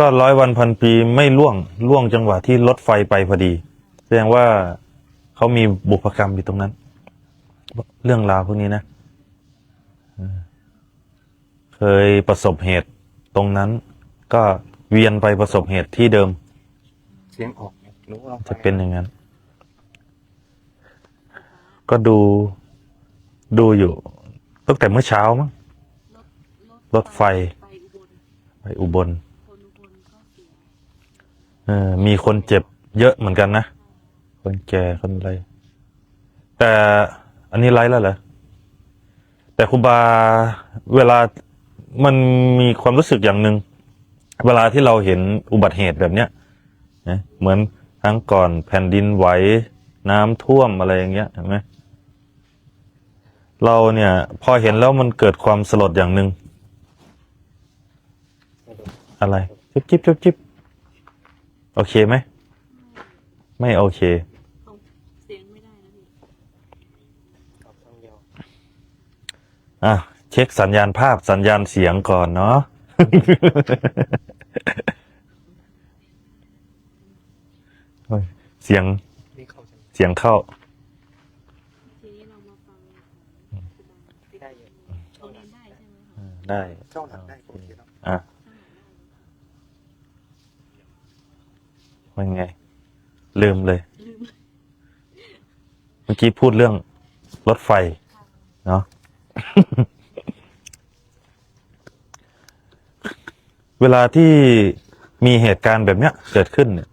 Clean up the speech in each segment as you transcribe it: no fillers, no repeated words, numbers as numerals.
ก็100 วัน 1,000 ปีไม่ล่วงจังหวะที่รถไฟไปพอดีแสดงว่าเขามีบุพกรรมอยู่ตรงนั้นเรื่องราวพวกนี้นะเคยประสบเหตุตรงนั้นก็เวียนไปประสบเหตุที่เดิมเสียงออกรู้ว่าจะเป็นอย่างนั้นก็ดูอยู่ตั้งแต่เมื่อเช้ามั้งรถไฟไปอุบลมีคนเจ็บเยอะเหมือนกันนะคนแก่คนอะไรแต่อันนี้ไลฟ์แล้วเหรอแต่ครูบาเวลามันมีความรู้สึกอย่างหนึ่งเวลาที่เราเห็นอุบัติเหตุแบบเนี้ยนะเหมือนครั้งก่อนแผ่นดินไหวน้ำท่วมอะไรอย่างเงี้ยเห็นไหมเราเนี่ยพอเห็นแล้วมันเกิดความสลดอย่างหนึ่งอะไรจิ๊บโอเคไหมไม่โอเคเสียงไม่ได้นะพี่เช็คสัญญาณภาพสัญญาณเสียงก่อนเนาะ เสียงเข้าทีนี้เรามาฟังได้ช่องนั้นได้ใช่ไหมคะได้ช่องหลังได้โอเคแล้วว่าไงลืมเลยเมื่อกี้พูดเรื่องรถไฟเนาะ เวลาที่มีเหตุการณ์แบบเนี้ยเกิดขึ้นเนี่ย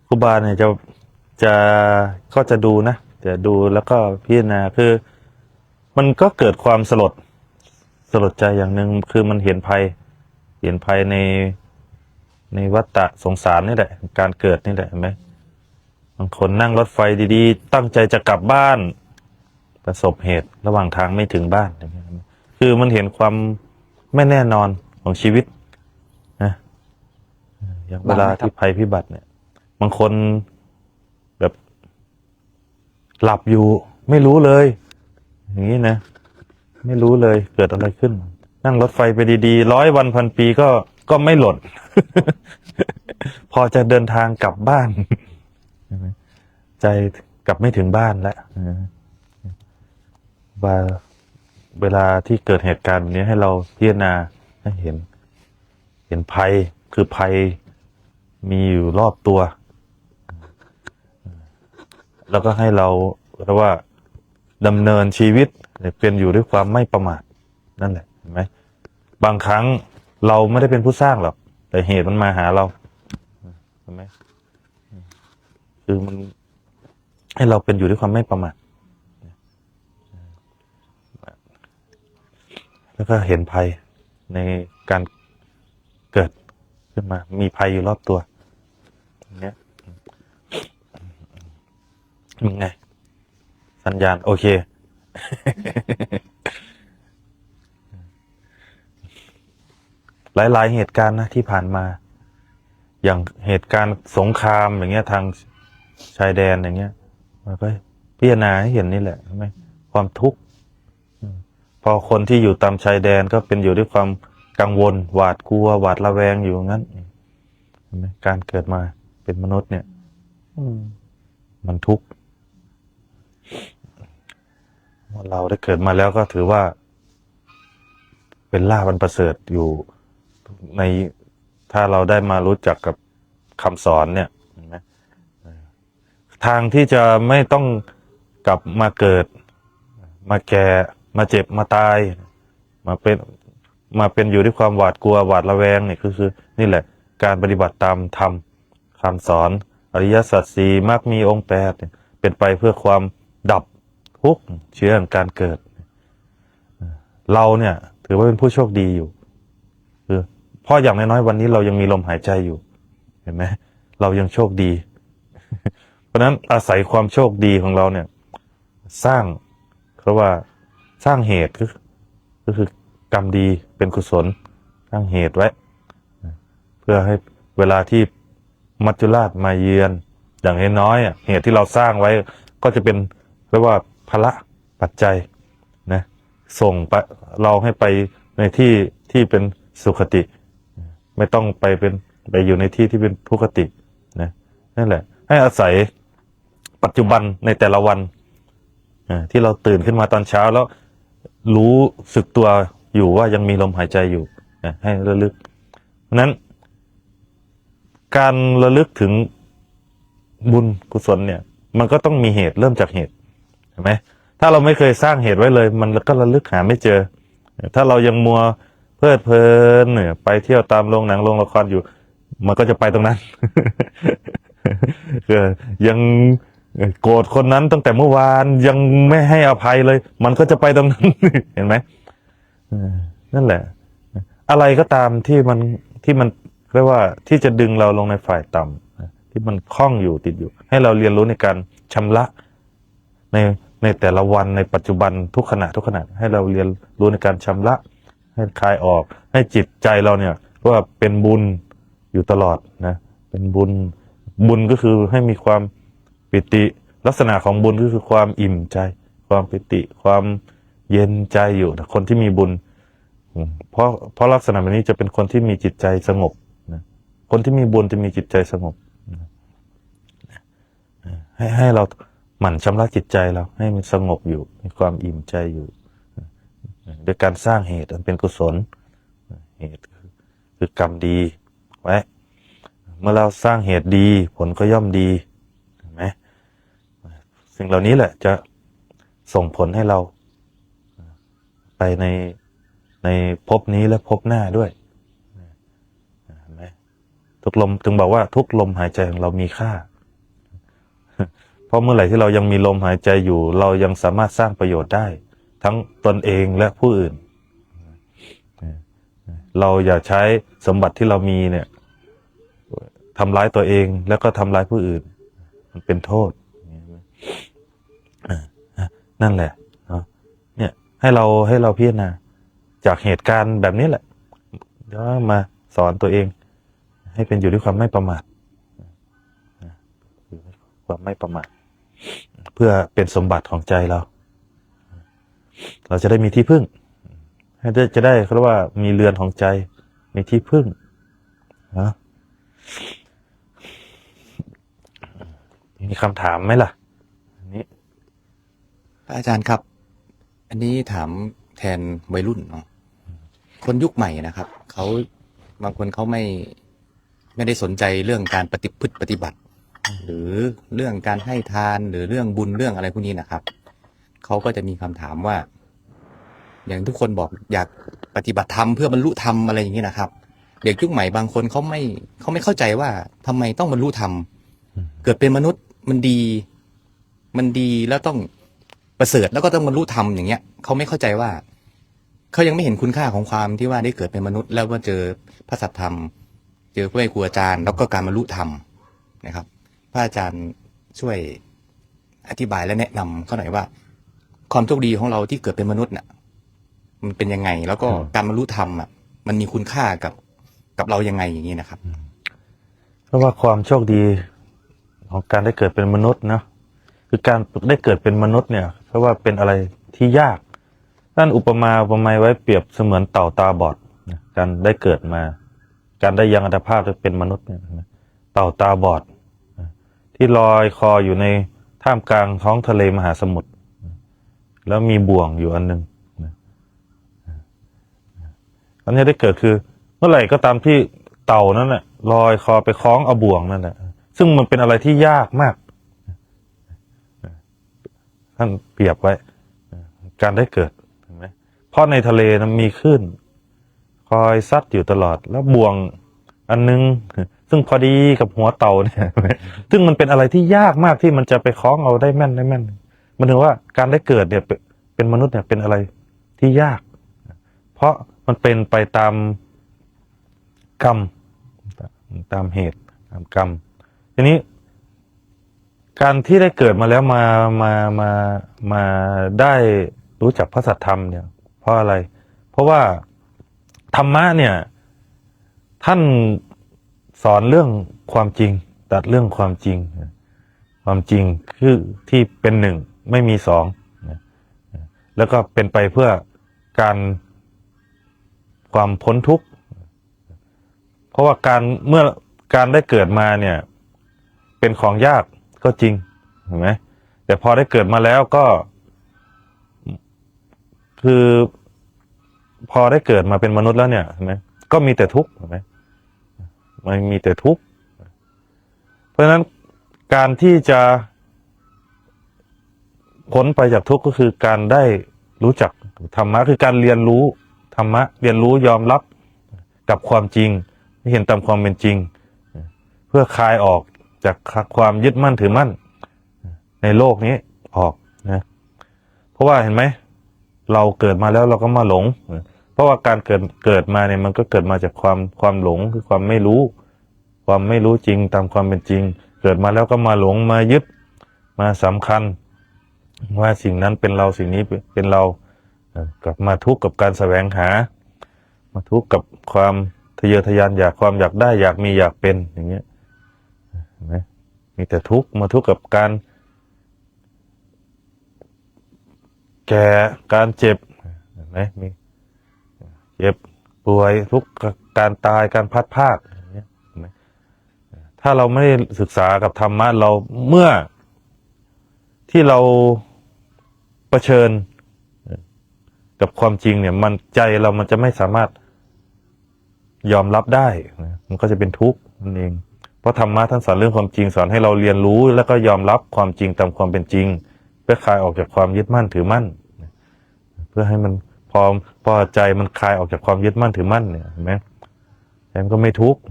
ครูบาเนี่ยก็จะดูนะจะดูแล้วก็พิจารณาคือมันก็เกิดความสลดใจอย่างหนึ่งคือมันเห็นภัยในวัฏฏะสงสารนี่แหละการเกิดนี่แหละเห็นไหมบางคนนั่งรถไฟดีๆตั้งใจจะกลับบ้านประสบเหตุระหว่างทางไม่ถึงบ้านคือมันเห็นความไม่แน่นอนของชีวิตนะอย่างเวลาที่ภัยพิบัติเนี่ยบางคนแบบหลับอยู่ไม่รู้เลยอย่างนี้นะไม่รู้เลยเกิดอะไรขึ้นนั่งรถไฟไปดีๆ100 วัน 1,000 ปีก็ไม่หล่น พอจะเดินทางกลับบ้านใจกลับไม่ถึงบ้านแล้วว่าเวลาที่เกิดเหตุการณ์นี้ให้เราพิจารณาให้เห็นภัยคือภัยมีอยู่รอบตัวแล้วก็ให้เราเรียกว่าดำเนินชีวิตเป็นอยู่ด้วยความไม่ประมาทนั่นแหละเห็นไหมบางครั้งเราไม่ได้เป็นผู้สร้างหรอกแต่เหตุมันมาหาเราเห็นไหมคือมันให้เราเป็นอยู่ด้วยความไม่ประมาทแล้วก็เห็นภัยในการเกิดขึ้นมามีภัยอยู่รอบตัวอย่างเงี้ยยังไงสัญญาณโอเค หลายๆเหตุการณ์นะที่ผ่านมาอย่างเหตุการณ์สงครามอย่างเงี้ยทางชายแดนอย่างเงี้ยมันก็พิจารณาให้เห็นนี่แหละใช่ไหมความทุกข์พอคนที่อยู่ตามชายแดนก็เป็นอยู่ด้วยความกังวลหวาดกลัวหวาดระแวงอยู่งั้นใช่ไหมการเกิดมาเป็นมนุษย์เนี่ยมันทุกข์เราได้เกิดมาแล้วก็ถือว่าเป็นลาภอันประเสริฐอยู่ในถ้าเราได้มารู้จักกับคำสอนเนี่ยเห็นไหมทางที่จะไม่ต้องกลับมาเกิดมาแก่มาเจ็บมาตายมาเป็นอยู่ด้วยความหวาดกลัวหวาดระแวงเนี่ยคือนี่แหละการปฏิบัติตามธรรมคำสอนอริยสัจสี่มรรคมีองค์8เนี่ยเป็นไปเพื่อความดับทุกข์เชื้อของการเกิดเราเนี่ยถือว่าเป็นผู้โชคดีอยู่คือเพราะอย่างน้อยๆวันนี้เรายังมีลมหายใจอยู่เห็นไหมเรายังโชคดี เพราะนั้นอาศัยความโชคดีของเราเนี่ยสร้างเพราะว่าสร้างเหตุก็คือกรรมดีเป็นกุศลสร้างเหตุไว้เพื่อให้เวลาที่มัจจุราชมาเยือนอย่างน้อยเหตุที่เราสร้างไว้ก็จะเป็นเรียกว่าพละปัจจัยนะส่งไปเราให้ไปในที่เป็นสุขติ ไม่ต้องไปอยู่ในที่ที่เป็นทุกขตินะนั่นแหละ ให้อาศัยปัจจุบันในแต่ละวันที่เราตื่นขึ้นมาตอนเช้าแล้วรู้สึกตัวอยู่ว่ายังมีลมหายใจอยู่ให้ระลึกเพราะนั้นการระลึกถึงบุญกุศลเนี่ยมันก็ต้องมีเหตุเริ่มจากเหตุเห็นไหมถ้าเราไม่เคยสร้างเหตุไว้เลยมันก็ระลึกหาไม่เจอถ้าเรายังมัวเพลิดเพลินเนี่ยไปเที่ยวตามโรงหนังโรงละครอยู่มันก็จะไปตรงนั้น ยังโกรธคนนั้นตั้งแต่เมื่อวานยังไม่ให้อภัยเลยมันก็จะไปตรงนั้น เห็นไหมนั่นแหละอะไรก็ตามที่มันเรียกว่าที่จะดึงเราลงในฝ่ายต่ำที่มันคล้องอยู่ติดอยู่ให้เราเรียนรู้ในการชำระในแต่ละวันในปัจจุบันทุกขณะให้เราเรียนรู้ในการชำระให้คลายออกให้จิตใจเราเนี่ยว่าเป็นบุญอยู่ตลอดนะเป็นบุญก็คือให้มีความปิติลักษณะของบุญก็คือความอิ่มใจความปิติความเย็นใจอยู่นะคนที่มีบุญเพราะลักษณะแบบนี้จะเป็นคนที่มีจิตใจสงบนะคนที่มีบุญจะมีจิตใจสงบให้เราหมั่นชำระจิตใจเราให้มันสงบอยู่มีความอิ่มใจอยู่โดยการสร้างเหตุอันเป็นกุศลเหตุคือกรรมดีไว้เมื่อเราสร้างเหตุดีผลก็ย่อมดีเห็นไหมสิ่งเหล่านี้แหละจะส่งผลให้เราไปในภพนี้และภพหน้าด้วยเห็นไหมทุกลมถึงบอกว่าทุกลมหายใจของเรามีค่าเพราะเมื่อไหร่ที่เรายังมีลมหายใจอยู่เรายังสามารถสร้างประโยชน์ได้ทั้งตนเองและผู้อื่นเราอย่าใช้สมบัติที่เรามีเนี่ยทำร้ายตัวเองแล้วก็ทำร้ายผู้อื่นมันเป็นโทษนั่นแหละเนี่ยให้เราพิจารณาจากเหตุการณ์แบบนี้แหละแล้วมาสอนตัวเองให้เป็นอยู่ด้วยความไม่ประมาทความไม่ประมาทเพื่อเป็นสมบัติของใจเราจะได้มีที่พึ่งให้จะได้เขาเรียกว่ามีเรือนของใจมีที่พึ่งนะมีคำถามไหมล่ะอันนี้ อาจารย์ครับ อันนี้ถามแทนวัยรุ่นเนาะคนยุคใหม่นะครับเขาบางคนเขาไม่ได้สนใจเรื่องการปฏิบัติหรือเรื่องการให้ทานหรือเรื่องบุญเรื่องอะไรพวกนี้นะครับเขาก็จะมีคำถามว่า อย่างทุกคนบอกอยากปฏิบัติธรรมเพื่อบรรลุธรรมอะไรอย่างนี้นะครับเด็กยุคใหม่บางคนเขาไม่เข้าใจว่าทำไมต้องบรรลุธรรมเกิดเป็นมนุษย์มันดีแล้วต้องประเสริฐแล้วก็ต้องบรรลุธรรมอย่างเงี้ยเขาไม่เข้าใจว่าเขายังไม่เห็นคุณค่าของความที่ว่าได้เกิดเป็นมนุษย์แล้วมาเจอพระสัทธรรมเจอพระครูอาจารย์แล้วก็การบรรลุธรรมนะครับพระอาจารย์ช่วยอธิบายและแนะนำเขาหน่อยว่าความโชคดีของเราที่เกิดเป็นมนุษย์น่ะมันเป็นยังไงแล้วก็การบรรลุธรรมอ่ะมันมีคุณค่ากับเรายังไงอย่างนี้นะครับเพราะว่าความโชคดีของการได้เกิดเป็นมนุษย์เนาะคือการได้เกิดเป็นมนุษย์เนี่ยเพราะว่าเป็นอะไรที่ยากท่านอุปมาไว้เปรียบเสมือนเต่าตาบอดการได้เกิดมาการได้ยังอัตภาพเป็นมนุษย์เนี่ยเต่าตาบอดที่ลอยคออยู่ในท่ามกลางท้องทะเลมหาสมุทรแล้วมีบ่วงอยู่อันนึงอันนี้ได้เกิดคือเมื่อไหร่ก็ตามที่เต่านั้นน่ะลอยคอไปคล้องเอาบ่วงนั่นแหละซึ่งมันเป็นอะไรที่ยากมากท่านเปรียบไว้การได้เกิดเห็นไหมเพราะในทะเลนั้นมีคลื่นคอยซัดอยู่ตลอดแล้วบ่วงอันนึงซึ่งพอดีกับหัวเต่าเนี่ยซึ่งมันเป็นอะไรที่ยากมากที่มันจะไปคล้องเอาได้แม่นมันถึงว่าการได้เกิดเนี่ยเป็นมนุษย์เนี่ยเป็นอะไรที่ยากเพราะมันเป็นไปตามกรรมตามเหตุตามกรรมทีนี้การที่ได้เกิดมาแล้วมาได้รู้จักพระสัทธรรมเนี่ยเพราะอะไรเพราะว่าธรรมะเนี่ยท่านสอนเรื่องความจริงตัดเรื่องความจริงคือที่เป็นหนึ่งไม่มีสองแล้วก็เป็นไปเพื่อการความพ้นทุกข์ ราะว่าเมื่อการได้เกิดมาเนี่ย เป็นของยากก็จริงเห็นไหมแต่พอได้เกิดมาแล้วก็ คือพอได้เกิดมาเป็นมนุษย์แล้วเนี่ยเห็นไหมก็มีแต่ทุกข์เห็นไหมมันมีแต่ทุกข์เพราะฉะนั้นการที่จะพ้นไปจากทุกข์ก็คือการได้รู้จักธรรมะคือการเรียนรู้ธรรมะเรียนรู้ยอมรับกับความจริงที่เห็นตามความเป็นจริง เพื่อคลายออกจากความยึดมั่นถือมั่นในโลกนี้ออกนะเพราะว่าเห็นไหมเราเกิดมาแล้วเราก็มาหลงเพราะว่าการเกิดมาเนี่ยมันก็เกิดมาจากความหลงคือความไม่รู้จริงตามความเป็นจริงเกิดมาแล้วก็มาหลงมายึดมาสำคัญว่าสิ่งนั้นเป็นเราสิ่งนี้เป็นเรากลับมาทุกข์กับการแสวงหามาทุกข์กับความทะเยอทะยานอยากได้อยากมีอยากเป็นอย่างเงี้ยเห็นไหมมีแต่ทุกข์มาทุกข์กับการแก่การเจ็บเห็นไหมมีเจ็บป่วยทุกข์กับการตายการพัดพรากอย่างเงี้ยเห็นไหมถ้าเราไม่ได้ศึกษากับธรรมะเราเมื่อที่เราเผชิญกับความจริงเนี่ยใจเรามันจะไม่สามารถยอมรับได้นะมันก็จะเป็นทุกข์นั่นเองเพราะธรรมะท่านสอนเรื่องความจริงสอนให้เราเรียนรู้แล้วก็ยอมรับความจริงตามความเป็นจริงเพื่อคลายออกจากความยึดมั่นถือมั่นเพื่อให้มันพอใจมันคลายออกจากความยึดมั่นถือมั่นเนี่ยเห็นไหมแต่มันก็ไม่ทุกข์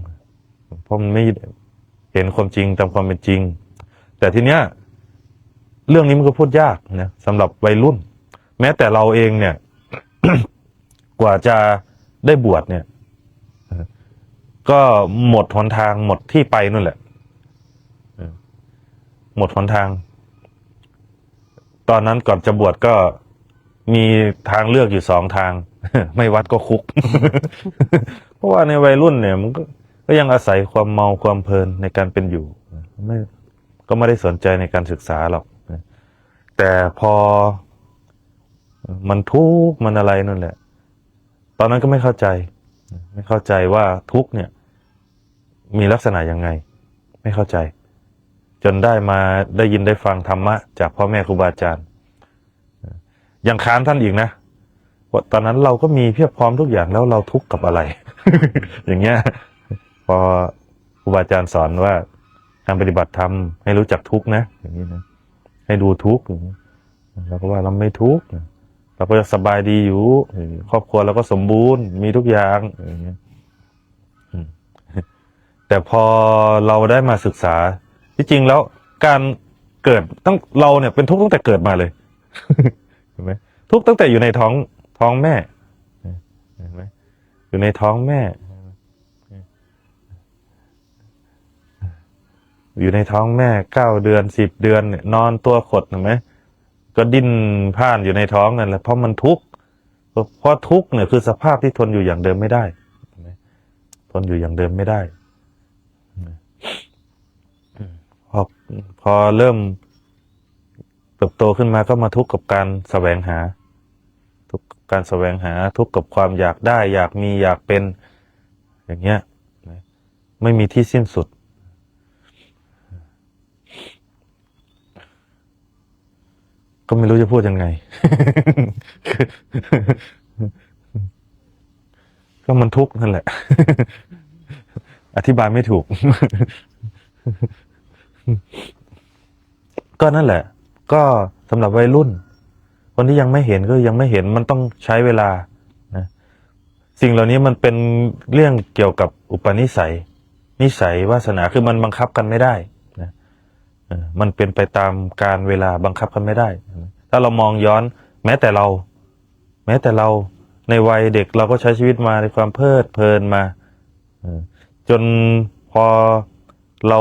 เพราะมันไม่เห็นความจริงตามความเป็นจริงแต่ทีเนี้ยเรื่องนี้มันก็พูดยากนะสำหรับวัยรุ่นแม้แต่เราเองเนี่ย กว่าจะได้บวชเนี่ยก็หมดหนทางหมดที่ไปนู่นแหละหมดหนทาง ตอนนั้นก่อนจะบวชก็มีทางเลือกอยู่2 ทาง ไม่วัดก็คุก เพราะว่าในวัยรุ่นเนี่ยมันก็ยังอาศัยความเมาความเพลินในการเป็นอยู่ก็ไม่ได้สนใจในการศึกษาหรอกแต่พอมันทุกข์มันอะไรนั่นแหละตอนนั้นก็ไม่เข้าใจว่าทุกข์เนี่ยมีลักษณะยังไงไม่เข้าใจจนได้ยินได้ฟังธรรมะจากพ่อแม่ครูบาอาจารย์ยังค้านท่านอีกนะว่าตอนนั้นเราก็มีเพียบพร้อมทุกอย่างแล้วเราทุกข์กับอะไร อย่างเงี้ยพอครูบาอาจารย์สอนว่าการปฏิบัติธรรมให้รู้จักทุกข์นะอย่างนี้นะให้ดูทุกข์เราก็ว่าเราไม่ทุกข์เราก็สบายดีอยู่ครอบครัวเราก็สมบูรณ์มีทุกอย่างอย่างเงี้ยแต่พอเราได้มาศึกษาที่จริงแล้วการเกิดเราเนี่ยเป็นทุกข์ตั้งแต่เกิดมาเลย เห็นไหมทุกข์ตั้งแต่อยู่ในท้องแม่เห็นไหมอยู่ในท้องแม่อยู่ในท้องแม่9 เดือน10 เดือนเนี่ยนอนตัวขดเห็นไหมก็ดิ้นพ่านอยู่ในท้องนั่นแหละเพราะมันทุกข์เพราะทุกข์เนี่ยคือสภาพที่ทนอยู่อย่างเดิมไม่ได้ทนอยู่อย่างเดิมไม่ได้พอเริ่มเติบโตขึ้นมาก็มาทุกข์กับการแสวงหาทุกข์การแสวงหาทุกข์กับความอยากได้อยากมีอยากเป็นอย่างเงี้ยไม่มีที่สิ้นสุดก็ไม่รู้จะพูดยังไง ก็มันทุกข์นั่นแหละ อธิบายไม่ถูก ก็นั่นแหละก็สำหรับวัยรุ่นคนที่ยังไม่เห็นก็ยังไม่เห็นมันต้องใช้เวลานะสิ่งเหล่านี้มันเป็นเรื่องเกี่ยวกับอุปนิสัยวาสนาคือมันบังคับกันไม่ได้นะมันเป็นไปตามการเวลาบังคับกันไม่ได้ถ้าเรามองย้อนแม้แต่เราในวัยเด็กเราก็ใช้ชีวิตมาในความเพลิดเพลินมาจนพอเรา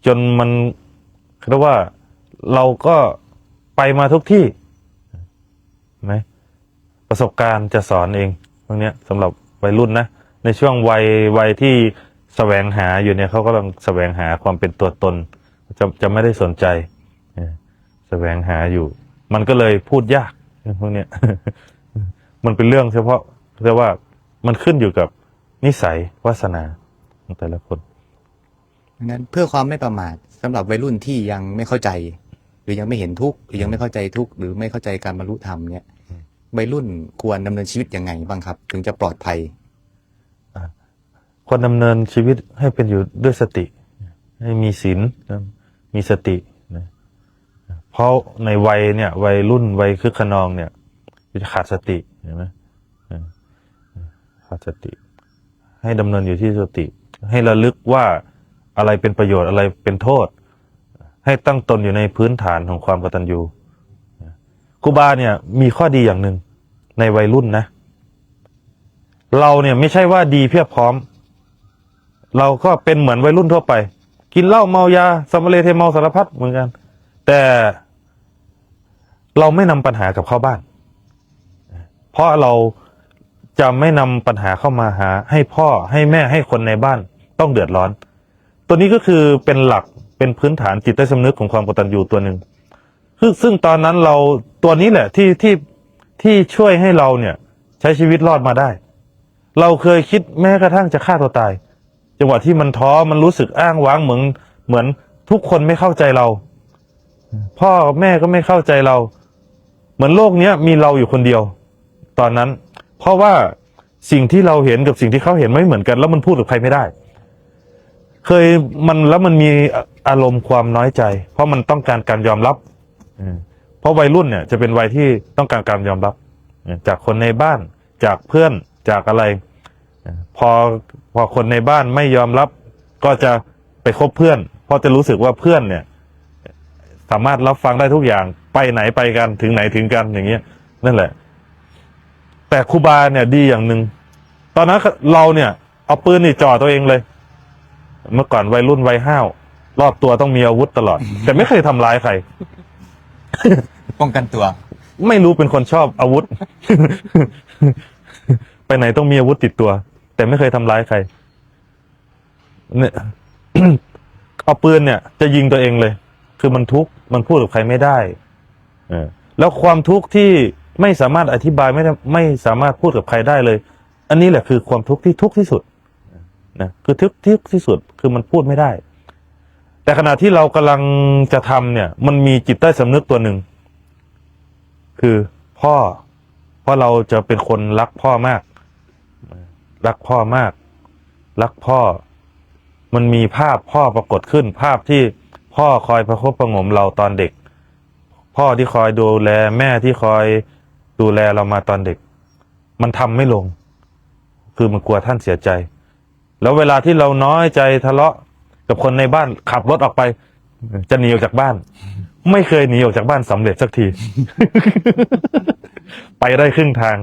จนมันเรียกว่าเราก็ไปมาทุกที่ไหมประสบการณ์จะสอนเองพวกนี้สำหรับวัยรุ่นนะในช่วงวัยที่แสวงหาอยู่เนี่ยเขากำลังแสวงหาความเป็นตัวตนจะไม่ได้สนใจแสวงหาอยู่มันก็เลยพูดยากพวกนี้ มันเป็นเรื่องเฉพาะเรียกว่ามันขึ้นอยู่กับ นิสัยวาสนาของแต่ละคน ดังนั้นเพื่อความไม่ประมาทสำหรับวัยรุ่นที่ยังไม่เข้าใจ หรือยังไม่เห็นทุกข์หรือยังไม่เข้าใจทุกข์หรือไม่เข้าใจการบรรลุธรรมเนี่ยวัยรุ่นควรดำเนินชีวิตยังไงบ้างครับ ถึงจะปลอดภัย ควรดำเนินชีวิตให้เป็นอยู่ด้วยสติ ให้มีศีลนะมีสตินะเพราะในวัยเนี่ยวัยรุ่นวัยคึกขนองเนี่ยจะขาดสติเห็นไหมขาดสติ ให้ดำเนินอยู่ที่สติ ให้ระลึกว่าอะไรเป็นประโยชน์อะไรเป็นโทษ ให้ตั้งตนอยู่ในพื้นฐานของความกตัญญูครูบาเนี่ยมีข้อดีอย่างหนึ่งในวัยรุ่นนะ เราเนี่ยไม่ใช่ว่าดีเพียบพร้อม เราก็เป็นเหมือนวัยรุ่นทั่วไป กินเหล้าเมายาสัมมาเลเทเมาสารพัดเหมือนกัน แต่เราไม่นำปัญหากับเข้าบ้าน เพราะเราจะไม่นำปัญหาเข้ามาหาให้พ่อให้แม่ให้คนในบ้านต้องเดือดร้อน ตัวนี้ก็คือเป็นหลักเป็นพื้นฐานจิตใต้สำนึกของความกตัญญูตัวหนึ่งซึ่งตอนนั้นเราตัวนี้แหละที่ช่วยให้เราเนี่ยใช้ชีวิตรอดมาได้ เราเคยคิดแม้กระทั่งจะฆ่าตัวตายจังหวะที่มันท้อมันรู้สึกอ้างว้างเหมือนทุกคนไม่เข้าใจเรา พ่อแม่ก็ไม่เข้าใจเรา เหมือนโลกเนี้ยมีเราอยู่คนเดียว ตอนนั้น เพราะว่าสิ่งที่เราเห็นกับสิ่งที่เขาเห็นไม่เหมือนกัน แล้วมันพูดกับใครไม่ได้ มันมีอารมณ์ความน้อยใจ เพราะมันต้องการการยอมรับเพราะวัยรุ่นเนี่ยจะเป็นวัยที่ต้องการการยอมรับจากคนในบ้านจากเพื่อนจากอะไรพอคนในบ้านไม่ยอมรับก็จะไปคบเพื่อนเพราะจะรู้สึกว่าเพื่อนเนี่ยสามารถรับฟังได้ทุกอย่างไปไหนไปกันถึงไหนถึงกันอย่างเงี้ยนั่นแหละแต่ครูบาเนี่ยดีอย่างหนึ่งตอนนั้นเราเนี่ยเอาปืนนี่จ่อตัวเองเลยเมื่อก่อนวัยรุ่นวัยห้าวรอบตัวต้องมีอาวุธตลอด แต่ไม่เคยทำร้ายใคร ป้องกันตัว ไม่รู้เป็นคนชอบอาวุธ ไปไหนต้องมีอาวุธติดตัว แต่ไม่เคยทำร้ายใครเนี่ย เอาปืนเนี่ยจะยิงตัวเองเลย คือมันทุกข์มันพูดกับใครไม่ได้แล้วความทุกข์ที่ไม่สามารถอธิบายไม่สามารถพูดกับใครได้เลย อันนี้แหละคือความทุกข์ที่ทุกข์ที่สุดนะคือทุกข์ที่สุดคือมันพูดไม่ได้ แต่ขณะที่เรากำลังจะทำเนี่ยมันมีจิตใต้สำนึกตัวหนึ่งคือพ่อเพราะเราจะเป็นคนรักพ่อมากรักพ่อมากรักพ่อมันมีภาพพ่อปรากฏขึ้นภาพที่พ่อคอยประคบประหงมเราตอนเด็กพ่อที่คอยดูแลแม่ที่คอยดูแลเรามาตอนเด็กมันทำไม่ลงคือมันกลัวท่านเสียใจแล้วเวลาที่เราน้อยใจทะเลาะกับคนในบ้านขับรถออกไปจะหนีออกจากบ้านไม่เคยหนีออกจากบ้านสำเร็จสักที ไปได้ครึ่งทาง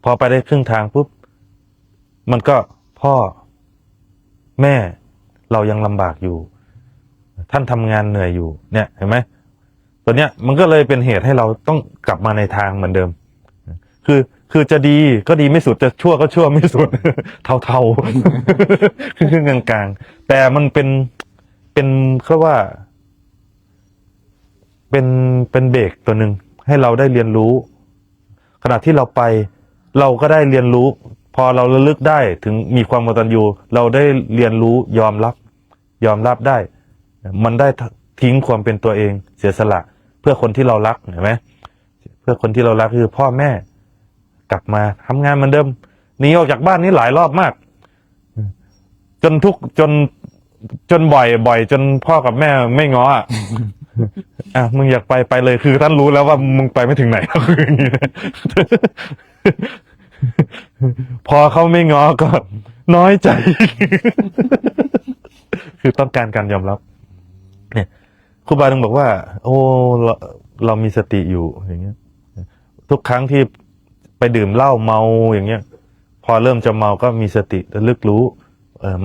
พอไปได้ครึ่งทางปุ๊บมันก็พ่อแม่เรายังลำบากอยู่ท่านทำงานเหนื่อยอยู่เนี่ยเห็นไหมตัวเนี้ยมันก็เลยเป็นเหตุให้เราต้องกลับมาในทางเหมือนเดิมคือจะดีก็ดีไม่สุดจะชั่วก็ชั่วไม่สุด เท่าๆ คือกลางๆแต่มันเป็นเขาว่าเป็นเบรกตัวหนึ่งให้เราได้เรียนรู้ขณะที่เราไปเราก็ได้เรียนรู้พอเราระลึกได้ถึงมีความกตัญญูเราได้เรียนรู้ยอมรับได้มันได้ทิ้งความเป็นตัวเองเสียสละเพื่อคนที่เรารักเห็นไหมเพื่อคนที่เรารักคือพ่อแม่กลับมาทำงานเหมือนเดิมหนีออกจากบ้านนี้หลายรอบมากจนบ่อยจนพ่อกับแม่ไม่ง้ออ่ะมึงอยากไปเลยคือท่านรู้แล้วว่ามึงไปไม่ถึงไหนคืออย่างนี้นะ พอเขาไม่ง้อก็น้อยใจ คือต้องการการยอมรับเนี่ยครูบาต้องบอกว่าโอ้เรามีสติอยู่อย่างเงี้ยทุกครั้งที่ไปดื่มเหล้าเมาอย่างเงี้ยพอเริ่มจะเมาก็มีสติระลึกรู้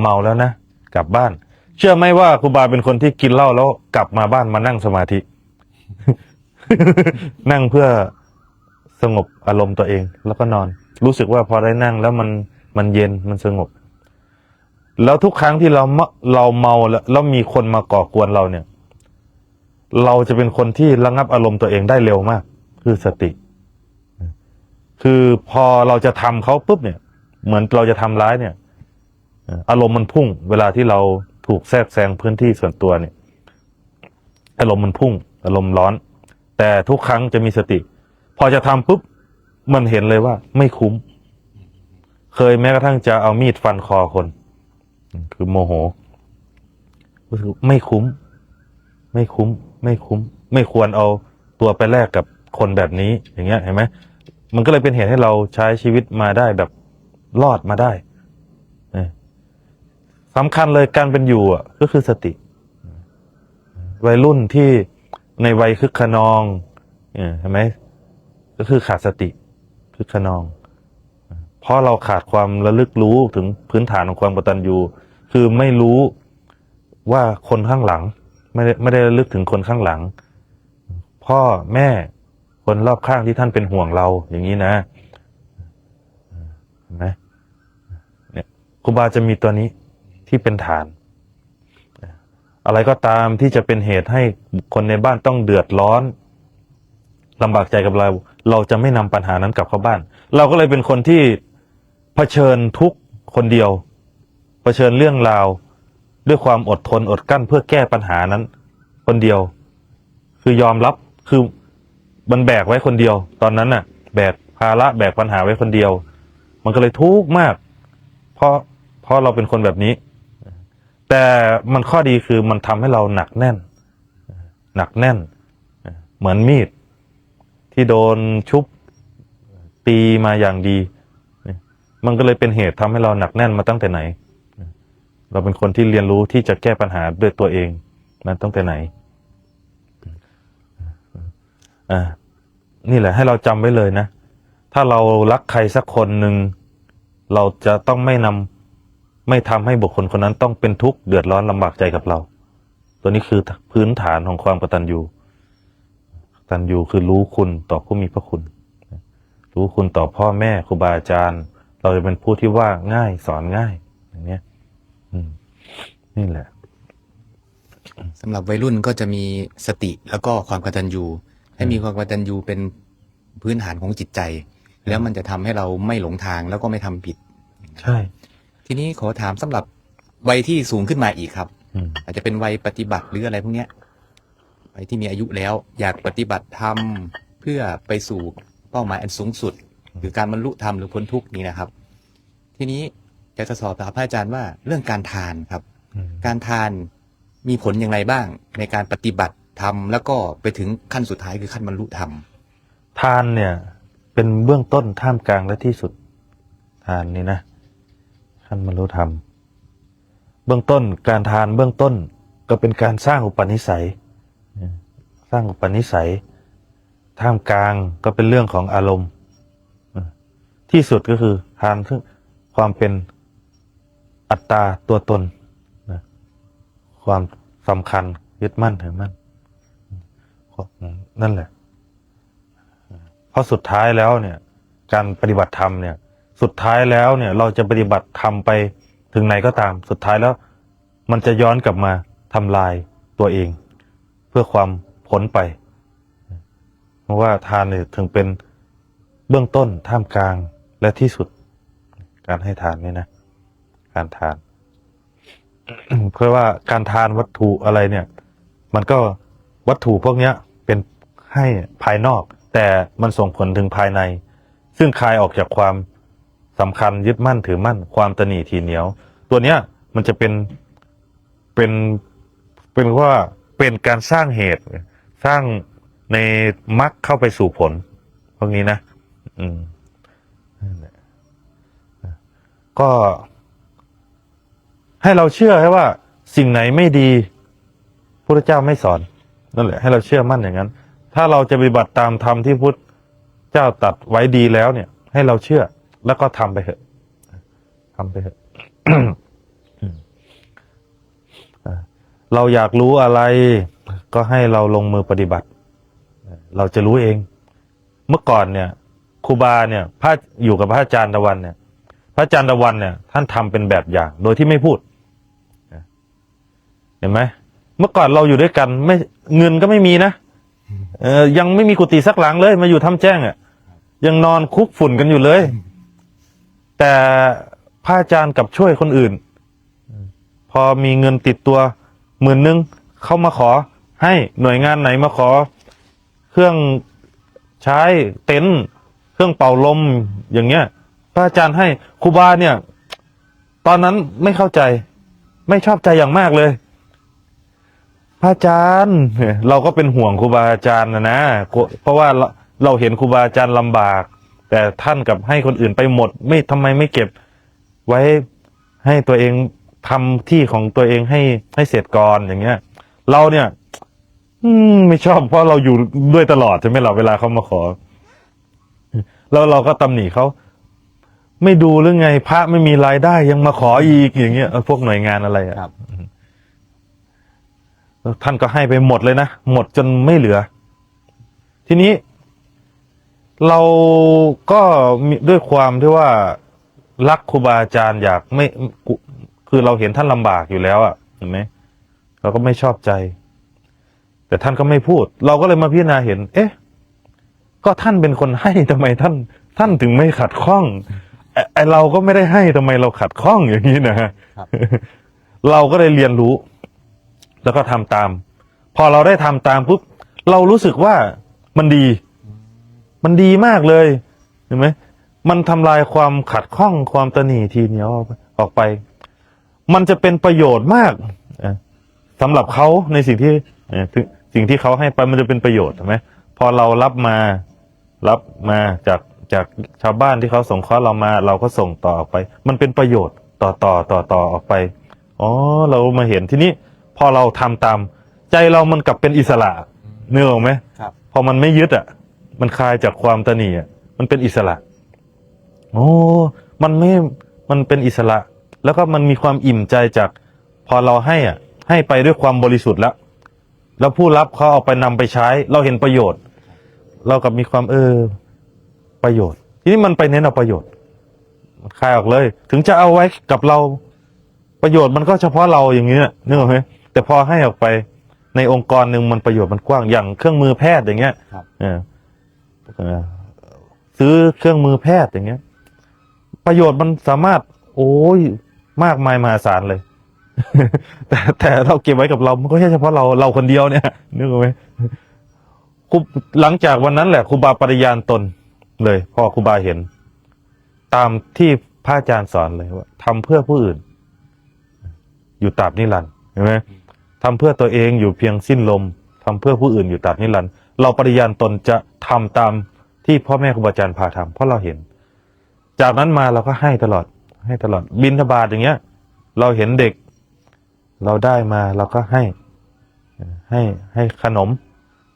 เมาแล้วนะกลับบ้านเชื่อไหมว่าครูบาเป็นคนที่กินเหล้าแล้วกลับมาบ้านมานั่งสมาธิ นั่งเพื่อสงบอารมณ์ตัวเองแล้วก็นอนรู้สึกว่าพอได้นั่งแล้วมันเย็นมันสงบแล้วทุกครั้งที่เราเมาแล้วมีคนมาก่อกวนเราเนี่ยเราจะเป็นคนที่ระงับอารมณ์ตัวเองได้เร็วมากคือสติคือพอเราจะทำเขาปุ๊บเนี่ย เหมือนเราจะทำร้ายเนี่ยอารมณ์มันพุ่ง เวลาที่เราถูกแทรกแซงพื้นที่ส่วนตัวเนี่ยอารมณ์มันพุ่ง อารมณ์ร้อน แต่ทุกครั้งจะมีสติ พอจะทำปุ๊บมันเห็นเลยว่าไม่คุ้ม เคยแม้กระทั่งจะเอามีดฟันคอคนคือโมโหรู้สึกไม่คุ้ม ไม่คุ้ม ไม่คุ้ม ไม่ควรเอาตัวไปแลกกับคนแบบนี้ อย่างเงี้ยเห็นไหมมันก็เลยเป็นเหตุให้เราใช้ชีวิตมาได้แบบรอดมาได้สำคัญเลยการเป็นอยู่ก็คือสติ วัยรุ่นที่ในวัยคึกขนองเห็นไหมก็คือขาดสติคึกขนองเพราะเราขาดความระลึกรู้ถึงพื้นฐานของความกตัญญูคือไม่รู้ว่าคนข้างหลังไม่ได้ระลึกถึงคนข้างหลังพ่อแม่คนรอบข้างที่ท่านเป็นห่วงเราอย่างนี้นะเห็นไหมเนี่ยครูบาจะมีตัวนี้ที่เป็นฐานอะไรก็ตามที่จะเป็นเหตุให้คนในบ้านต้องเดือดร้อนลำบากใจกับเราจะไม่นำปัญหานั้นกลับเข้าบ้านเราก็เลยเป็นคนที่เผชิญทุกข์คนเดียวเผชิญเรื่องราวด้วยความอดทนอดกั้นเพื่อแก้ปัญหานั้นคนเดียวคือยอมรับคือมันแบกไว้คนเดียวตอนนั้นน่ะแบกภาระแบกปัญหาไว้คนเดียวมันก็เลยทุกข์มากเพราะเราเป็นคนแบบนี้แต่มันข้อดีคือมันทำให้เราหนักแน่นเหมือนมีดที่โดนชุบตีมาอย่างดีมันก็เลยเป็นเหตุทำให้เราหนักแน่นมาตั้งแต่ไหนเราเป็นคนที่เรียนรู้ที่จะแก้ปัญหาด้วยตัวเองนั้นตั้งแต่ไหนนี่แหละให้เราจำไว้เลยนะถ้าเรารักใครสักคนหนึ่งเราจะต้องไม่ทำให้บุคคลคนนั้นต้องเป็นทุกข์เดือดร้อนลำบากใจกับเราตัวนี้คือพื้นฐานของความกตัญญูคือรู้คุณต่อผู้มีพระคุณรู้คุณต่อพ่อแม่ครูบาอาจารย์เราจะเป็นผู้ที่ว่าง่ายสอนง่ายอย่างเนี้ยนี่แหละ สำหรับวัยรุ่นก็จะมีสติแล้วก็ความกตัญญูให้มีความกตัญญูเป็นพื้นฐานของจิตใจแล้วมันจะทำให้เราไม่หลงทางแล้วก็ไม่ทำผิดใช่ ทีนี้ขอถามสำหรับวัยที่สูงขึ้นมาอีกครับอาจจะเป็นวัยปฏิบัติหรืออะไรพวกเนี้ยวัยที่มีอายุแล้วอยากปฏิบัติธรรมเพื่อไปสู่เป้าหมายอันสูงสุดคือการบรรลุธรรมหรือพ้นทุกข์นี้นะครับทีนี้อยากจะสอบถามพระอาจารย์ว่าเรื่องการทานครับการทานมีผลอย่างไรบ้างในการปฏิบัติธรรมแล้วก็ไปถึงขั้นสุดท้ายคือขั้นบรรลุธรรมทานเนี่ยเป็นเบื้องต้นท่ามกลางและที่สุดทานนี่นะขั้นบรรลุธรรมเบื้องต้นการทานเบื้องต้นก็เป็นการสร้างอุปนิสัยท่ามกลางก็เป็นเรื่องของอารมณ์ที่สุดก็คือทานคือความเป็นอัตตาตัวตนความสำคัญยึดมั่นถือมั่นนั่นแหละเพราะสุดท้ายแล้วเนี่ยการปฏิบัติธรรมเนี่ยสุดท้ายแล้วเนี่ยเราจะปฏิบัติธรรมไปถึงไหนก็ตามสุดท้ายแล้วมันจะย้อนกลับมาทำลายตัวเองเพื่อความพ้นไปเพราะว่าทานเนี่ยถึงเป็นเบื้องต้นท่ามกลางและที่สุดการให้ทานนี่นะการทาน เพราะว่าการทานวัตถุอะไรเนี่ยมันก็วัตถุพวกเนี้ยเป็นให้ภายนอกแต่มันส่งผลถึงภายในซึ่งคลายออกจากความสำคัญยึดมั่นถือมั่นความตนีทีเหนียวตัวเนี้ยมันจะเป็นว่าเป็นการสร้างเหตุสร้างในมรรคเข้าไปสู่ผลพวกนี้นะก็ให้เราเชื่อให้ว่าสิ่งไหนไม่ดีพระเจ้าไม่สอนนั่นแหละให้เราเชื่อมั่นอย่างนั้นถ้าเราจะปฏิบัติตามธรรมที่พุทธเจ้าตรัสไว้ดีแล้วเนี่ยให้เราเชื่อแล้วก็ทำไปเถอะเราอยากรู้อะไรก็ให้เราลงมือปฏิบัติเราจะรู้เองเมื่อก่อนเนี่ยครูบาเนี่ยอยู่กับพระอาจารย์ตะวันเนี่ยพระอาจารย์ตะวันเนี่ยท่านทำเป็นแบบอย่างโดยที่ไม่พูดเห็นไหมเมื่อก่อนเราอยู่ด้วยกันไม่เงินก็ไม่มีนะยังไม่มีกุฏิสักหลังเลยมาอยู่ถ้ำแจ้งยังนอนคุกฝุ่นกันอยู่เลย แต่พระอาจารย์กลับช่วยคนอื่น พอมีเงินติดตัว10,000เขามาขอให้หน่วยงานไหนมาขอ เครื่องใช้เต็นท์เครื่องเป่าลมอย่างเงี้ย พระอาจารย์ให้ครูบาเนี่ย ตอนนั้นไม่เข้าใจ ไม่ชอบใจอย่างมากเลย พระอาจารย์เราก็เป็นห่วงครูบาอาจารย์นะเพราะว่าเราเห็นครูบาอาจารย์ลำบาก แต่ท่านกับให้คนอื่นไปหมด ไม่ทำไมไม่เก็บไว้ให้ตัวเองทำที่ของตัวเองให้เสร็จก่อนอย่างเงี้ย เราเนี่ย ไม่ชอบเพราะเราอยู่ด้วยตลอดใช่ไหมเราเวลาเขามาขอแล้วเราก็ตำหนิเขาไม่ดูหรือไงพระไม่มีรายได้ยังมาขออีกอย่างเงี้ยพวกหน่วยงานอะไรอ่ะ ครับ ท่านก็ให้ไปหมดเลยนะหมดจนไม่เหลือ ทีนี้ เราก็มีด้วยความที่ว่ารักครูบาอาจารย์อยากไม่คือเราเห็นท่านลำบากอยู่แล้วอ่ะเห็นไหมเราก็ไม่ชอบใจ แต่ท่านก็ไม่พูด เราก็เลยมาพิจารณาเห็น เอ๊ะ ก็ท่านเป็นคนให้ทำไมท่านถึงไม่ขัดข้องไอเราก็ไม่ได้ให้ทำไมเราขัดข้องอย่างนี้นะฮะ ครับ เราก็เลยเรียนรู้ แล้วก็ทำตาม พอเราได้ทำตามปุ๊บเรารู้สึกว่ามันดี มันดีมากเลยเห็นไหมมันทำลายความขัดข้องความตนีทีเหนียวออกไป มันจะเป็นประโยชน์มากสำหรับเขาในสิ่งที่เขาให้ไปมันจะเป็นประโยชน์ใช่ไหมพอเรารับมาจากชาวบ้านที่เขาส่งข้อเรามา เราก็ส่งต่อออกไป มันเป็นประโยชน์ต่อออกไปอ๋อเรามาเห็นทีนี้พอเราทำตามใจเรามันกลับเป็นอิสระเนื้อออกไหม ครับ พอมันไม่ยึดอ่ะ มันคลายจากความตนีอ่ะมันเป็นอิสระโอ้มันเป็นอิสระ แล้วก็มันมีความอิ่มใจจาก พอเราให้อ่ะ ให้ไปด้วยความบริสุทธิ์แล้วผู้รับเขาเอาไปนำไปใช้ เราเห็นประโยชน์ เรากับมีความประโยชน์ ทีนี้มันไปเน้นเอาประโยชน์คลายออกเลย ถึงจะเอาไว้กับเราประโยชน์มันก็เฉพาะเราอย่างเงี้ยนึกออกไหมแต่พอให้ออกไปในองค์กรหนึ่งมันประโยชน์มันกว้างอย่างเครื่องมือแพทย์อย่างเงี้ย ครับ ซื้อเครื่องมือแพทย์อย่างเงี้ย ประโยชน์มันสามารถ โอ้ยมากมายมหาศาลเลย แต่เราเก็บไว้กับเรามันก็แค่เฉพาะเราคนเดียวเนี่ยนึกออกไหมหลังจากวันนั้นแหละครูบาปฏิญาณตนเลยพอครูบาเห็น ตามที่พระอาจารย์สอนเลยว่าทำเพื่อผู้อื่น อยู่ตราบนิรันดร์เห็นไหมทำเพื่อตัวเองอยู่เพียงสิ้นลมทำเพื่อผู้อื่นอยู่ตราบนิรันดร์เราปฏิญาณตนจะทำตามที่พ่อแม่ครูบาอาจารย์พาทำเพราะเราเห็น จากนั้นมาเราก็ให้ตลอดบิณฑบาตอย่างเงี้ย เราเห็นเด็ก เราได้มาเราก็ให้ขนม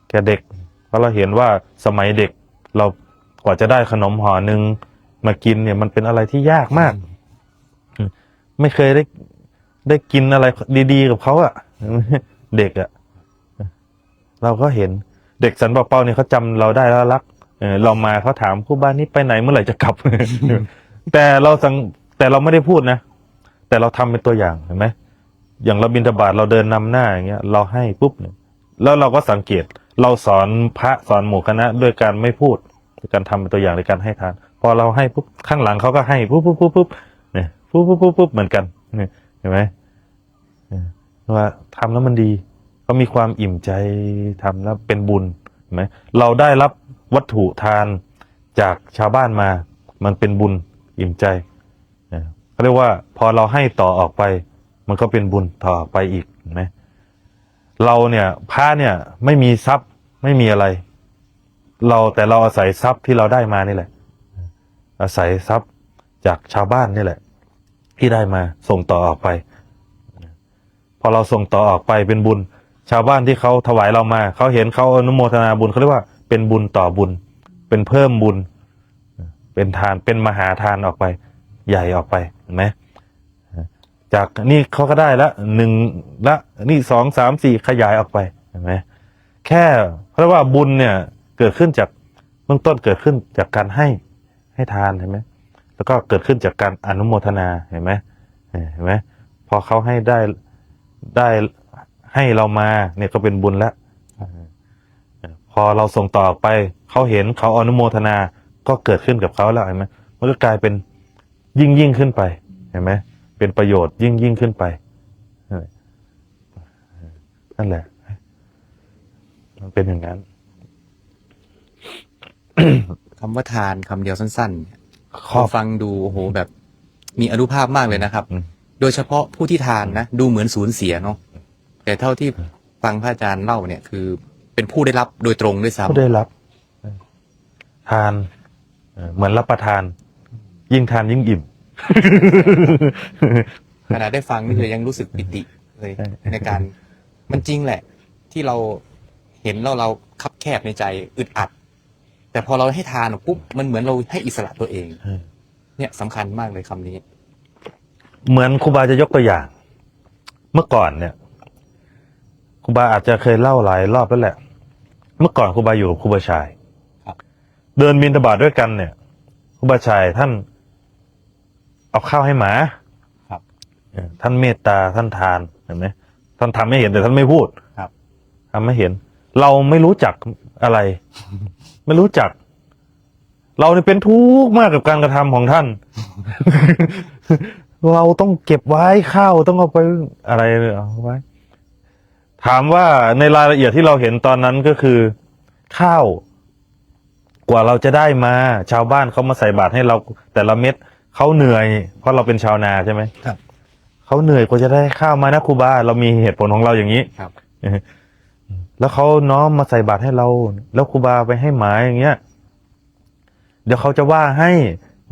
แก่เด็กเพราะเราเห็นว่าสมัยเด็ก เรากว่าจะได้ขนมห่อหนึ่งมากินเนี่ยมันเป็นอะไรที่ยากมาก ไม่เคยได้กินอะไรดีๆกับเขาอะเด็กอะเราก็เห็นเด็กสันเป่าเนี่ยเขาจำเราได้แล้วรักเรามาเขาถามครูบานี่ไปไหนเมื่อไหร่จะกลับ แต่เราไม่ได้พูดนะแต่เราทำเป็นตัวอย่างเห็นไหมอย่างเราบิณฑบาตเราเดินนำหน้าอย่างเงี้ยเราให้ปุ๊บเนี่ยแล้วเราก็สังเกตเราสอนพระสอนหมู่คณะด้วยการไม่พูดด้วยการทำเป็นตัวอย่างในการให้ทานพอเราให้ปุ๊บข้างหลังเขาก็ให้ปุ๊บเนี่ยปุ๊บเหมือนกันเนี่ยเห็นไหมว่าทำแล้วมันดีก็มีความอิ่มใจทำแล้วเป็นบุญเห็นไหมเราได้รับวัตถุทานจากชาวบ้านมามันเป็นบุญอิ่มใจเขาเรียกว่าพอเราให้ต่อออกไปมันก็เป็นบุญต่อไปอีกเห็นไหมเราเนี่ยพระเนี่ยไม่มีทรัพย์ไม่มีอะไรแต่เราอาศัยทรัพย์ที่เราได้มานี่แหละอาศัยทรัพย์จากชาวบ้านนี่แหละที่ได้มาส่งต่อออกไปพอเราส่งต่อออกไปเป็นบุญชาวบ้านที่เขาถวายเรามาเขาเห็นเขาอนุโมทนาบุญเขาเรียกว่าเป็นบุญต่อบุญเป็นเพิ่มบุญเป็นทานเป็นมหาทานออกไปใหญ่ออกไปเห็นไหมจากนี่เขาก็ได้ละ1ละนี่2 3 4ขยายออกไปเห็นไหมแค่เพราะว่าบุญเนี่ยเกิดขึ้นจากเบื้องต้นเกิดขึ้นจากการให้ทานเห็นไหมแล้วก็เกิดขึ้นจากการอนุโมทนาเห็นไหมพอเขาให้ได้ให้เรามาเนี่ยก็เป็นบุญแล้วพอเราส่งต่อไปเขาเห็นเขาอนุโมทนาก็เกิดขึ้นกับเขาแล้วเห็นไหมมันก็กลายเป็น ยิ่งขึ้นไปเห็นไหมเป็นประโยชน์ยิ่งขึ้นไปนั่นแหละมันเป็นอย่างนั้น คำว่าทานคำเดียวสั้นๆเนี่ย ครอบ ฟังดูโอ้โหแบบมีอานุภาพมากเลยนะครับ อืม โดยเฉพาะผู้ที่ทานนะดูเหมือนสูญเสียเนาะแต่เท่าที่ฟังพระอาจารย์เล่าเนี่ยคือเป็นผู้ได้รับโดยตรงด้วยซ้ำ ผู้ได้รับทานเหมือนรับประทาน ยิ่งทานยิ่งอิ่ม ขณะได้ฟังนี่คือยังรู้สึกปิติเลย ใช่ ในการมันจริงแหละ ที่เราเห็นแล้วเราคับแคบในใจอึดอัด แต่พอเราให้ทานปุ๊บมันเหมือนเราให้อิสระตัวเอง เนี่ยสำคัญมากเลยคำนี้ เหมือนครูบาจะยกตัวอย่าง เมื่อก่อนเนี่ยครูบาอาจจะเคยเล่าหลายรอบแล้วแหละ เมื่อก่อนครูบาอยู่กับครูบาชาย ครับ เดินบิณฑบาตด้วยกันเนี่ยครูบาชายท่านเอาข้าวให้หมา ครับ ท่านเมตตาท่านทานเห็นไหมท่านทำให้เห็นแต่ท่านไม่พูด ครับ ทำให้เห็น เราไม่รู้จักอะไร ไม่รู้จัก เราเนี่ยเป็นทุกข์มากกับการกระทำของท่าน เราต้องเก็บไว้ข้าวต้องเอาไปอะไรเอาไว้ ถามว่าในรายละเอียดที่เราเห็นตอนนั้นก็คือ ข้าวกว่าเราจะได้มา ชาวบ้านเขามาใส่บาตรให้เรา แต่ละเม็ดเขาเหนื่อย เพราะเราเป็นชาวนาใช่ไหม ครับ เขาเหนื่อยกว่าจะได้ข้าวมานะครูบาเรามีเหตุผลของเราอย่างนี้ ครับ แล้วเขาน้อมมาใส่บาตรให้เรา แล้วครูบาไปให้หมาอย่างเงี้ย เดี๋ยวเขาจะว่าให้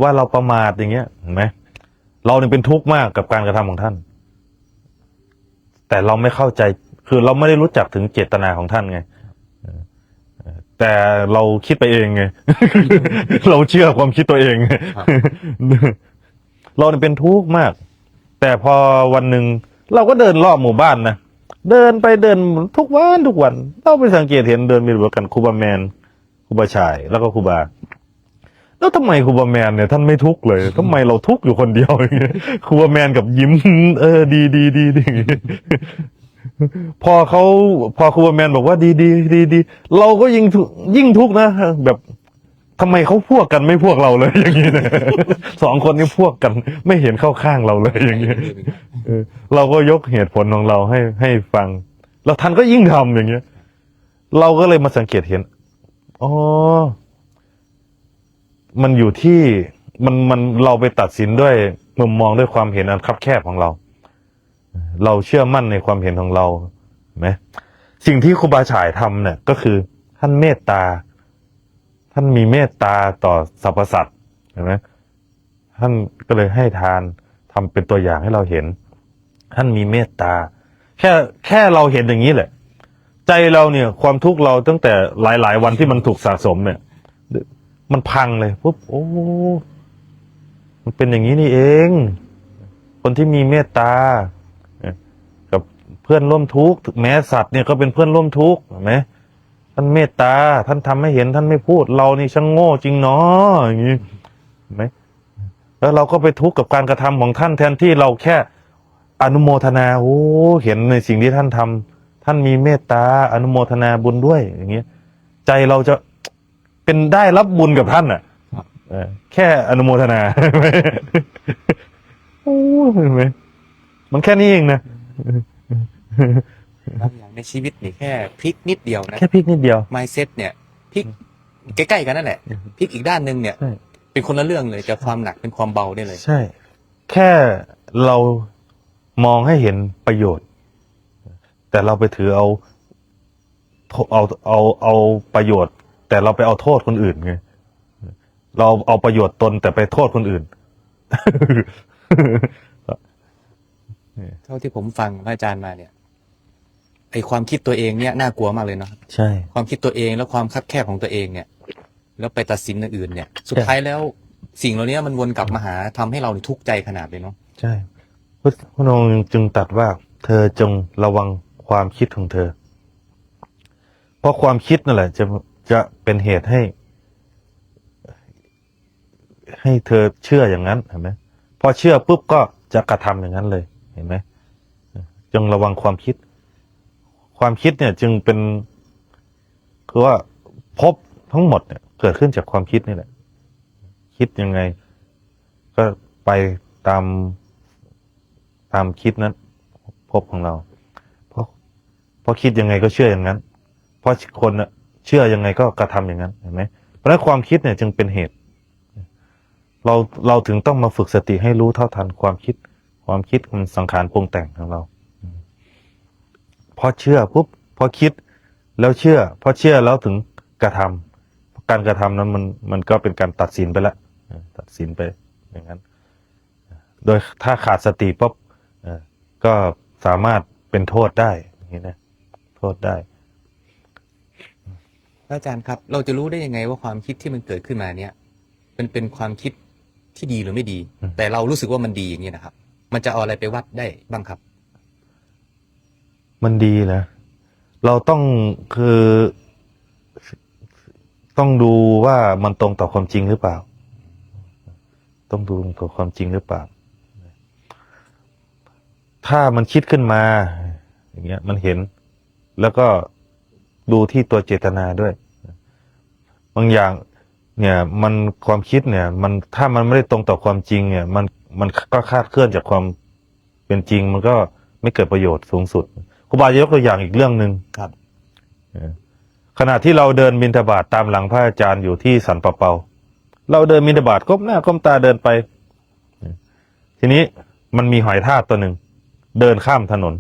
ว่าเราประมาทอย่างเงี้ยเห็นไหมเราเนี่ยเป็นทุกข์มากกับการกระทำของท่าน แต่เราไม่เข้าใจ คือเราไม่ได้รู้จักถึงเจตนาของท่านไงแต่เราคิดไปเองไง เราเชื่อความคิดตัวเอง ครับ เราเนี่ยเป็นทุกข์มาก แต่พอวันหนึ่งเราก็เดินรอบหมู่บ้านนะเดินไปเดินทุกวันเราไปสังเกตเห็นเดินมีเหมือนกันครูบาแมนครูบาชายแล้วก็ครูบา แล้วทำไมครูบาแมนเนี่ยท่านไม่ทุกข์เลยทำไมเราทุกข์อยู่คนเดียวอย่างเงี้ยครูบาแมนกับยิ้ม ดีพอครูบาแมนบอกว่าดีเราก็ยิ่งทุกข์นะแบบทำไมเขาพวกกันไม่พวกเราเลยอย่างนี้นะ สองคนนี้พวกกันไม่เห็นเข้าข้างเราเลยอย่างนี้เราก็ยกเหตุผลของเราให้ฟัง แล้วท่านก็ยิ่งทำอย่างเงี้ย เราก็เลยมาสังเกตเห็นอ๋อมันอยู่ที่มันเราไปตัดสินด้วยมุมมองด้วยความเห็นอันคับแคบของเรา เราเชื่อมั่นในความเห็นของเราเห็นไหมสิ่งที่ครูบาฉายทำเนี่ยก็คือท่านเมตตา ท่านมีเมตตาต่อสรรพสัตว์เห็นไหมท่านก็เลยให้ทานทำเป็นตัวอย่างให้เราเห็น ท่านมีเมตตา แค่เราเห็นอย่างนี้แหละ ใจเราเนี่ยความทุกข์เราตั้งแต่หลายวันที่มันถูกสะสมเนี่ยมันพังเลยปุ๊บโอ้มันเป็นอย่างนี้นี่เอง คนที่มีเมตตากับเพื่อนร่วมทุกข์แม้สัตว์เนี่ยก็เป็นเพื่อนร่วมทุกข์เห็นไหมท่านเมตตาท่านทำให้เห็นท่านไม่พูดเรานี่ช่างโง่จริงเนาะอย่างนี้เห็นไหมแล้วเราก็ไปทุกข์กับการกระทำของท่านแทนที่เราแค่อนุโมทนาโอ้เห็นในสิ่งที่ท่านทำท่านมีเมตตาอนุโมทนาบุญด้วยอย่างเงี้ยใจเราจะเป็นได้รับบุญกับท่านอ่ะแค่อนุโมทนา โอ้เห็นไหมมันแค่นี้เองนะ บางอย่างในชีวิตนี่แค่พลิกนิดเดียวนะ แค่พลิกนิดเดียว mindset เนี่ยพลิกใกล้ๆกันนั่นแหละพลิกอีกด้านหนึ่งเนี่ย ใช่ เป็นคนละเรื่องเลยจากความหนักเป็นความเบาได้เลย ใช่ แค่เรามองให้เห็นประโยชน์ แต่เราไปถือเอาประโยชน์ แต่เราไปเอาโทษคนอื่นไงเราเอาประโยชน์ตนแต่ไปโทษคนอื่น เท่าที่ผมฟังพระอาจารย์มาเนี่ยไอความคิดตัวเองเนี่ยน่ากลัวมากเลยเนาะ ใช่ ความคิดตัวเองแล้วความคับแคบของตัวเองเนี่ย แล้วไปตัดสินอย่างอื่นเนี่ย สุดท้ายแล้วสิ่งเหล่านี้มันวนกลับมาหาทำให้เราทุกข์ใจขนาดเลยเนาะ ใช่พระองค์จึงตรัสว่า เธอจงระวังความคิดของเธอ เพราะความคิดนั่นแหละจะเป็นเหตุให้เธอเชื่ออย่างนั้นเห็นไหมพอเชื่อปุ๊บก็จะกระทำอย่างนั้นเลยเห็นไหมจงระวังความคิด ความคิดเนี่ยจึงเป็นคือว่าภพทั้งหมดเนี่ยเกิดขึ้นจากความคิดนี่แหละคิดยังไงก็ ไปตามคิดนั้นภพของเรา เพราะคิดยังไงก็เชื่ออย่างนั้น เพราะคนน่ะเชื่อยังไงก็กระทำอย่างนั้นเห็นไหมเพราะฉะนั้นความคิดเนี่ยจึงเป็นเหตุ เราถึงต้องมาฝึกสติให้รู้เท่าทันความคิดมันสังขารปรุงแต่งของเราพอเชื่อปุ๊บพอคิดแล้วเชื่อพอเชื่อแล้วถึงกระทำการกระทำนั้นมันก็เป็นการตัดสินไปแล้วตัดสินไปอย่างนั้น โดยถ้าขาดสติปุ๊บก็สามารถเป็นโทษได้อย่างนี้นะโทษได้ พระอาจารย์ครับ เราจะรู้ได้ยังไงว่าความคิดที่มันเกิดขึ้นมาเนี่ยเป็นความคิดที่ดีหรือไม่ดี แต่เรารู้สึกว่ามันดีอย่างนี้นะครับ มันจะเอาอะไรไปวัดได้บ้างครับ มันดีนะเราต้องคือต้องดูว่ามันตรงต่อความจริงหรือเปล่า ต้องดูตรงต่อความจริงหรือเปล่า ถ้ามันคิดขึ้นมาอย่างเงี้ยมันเห็นแล้วก็ดูที่ตัวเจตนาด้วย บางอย่างเนี่ยมันความคิดเนี่ยมันถ้ามันไม่ได้ตรงต่อความจริงเนี่ยมันก็คลาดเคลื่อนจากความเป็นจริง มันก็ไม่เกิดประโยชน์สูงสุดครูบาจะยกตัวอย่างอีกเรื่องหนึ่ง ครับ ขณะที่เราเดินบิณฑบาตตามหลังพระอาจารย์อยู่ที่สันปะเปาเราเดินบิณฑบาตก้มหน้าก้มตาเดินไป ทีนี้มันมีหอยทากตัวหนึ่งเดินข้ามถนน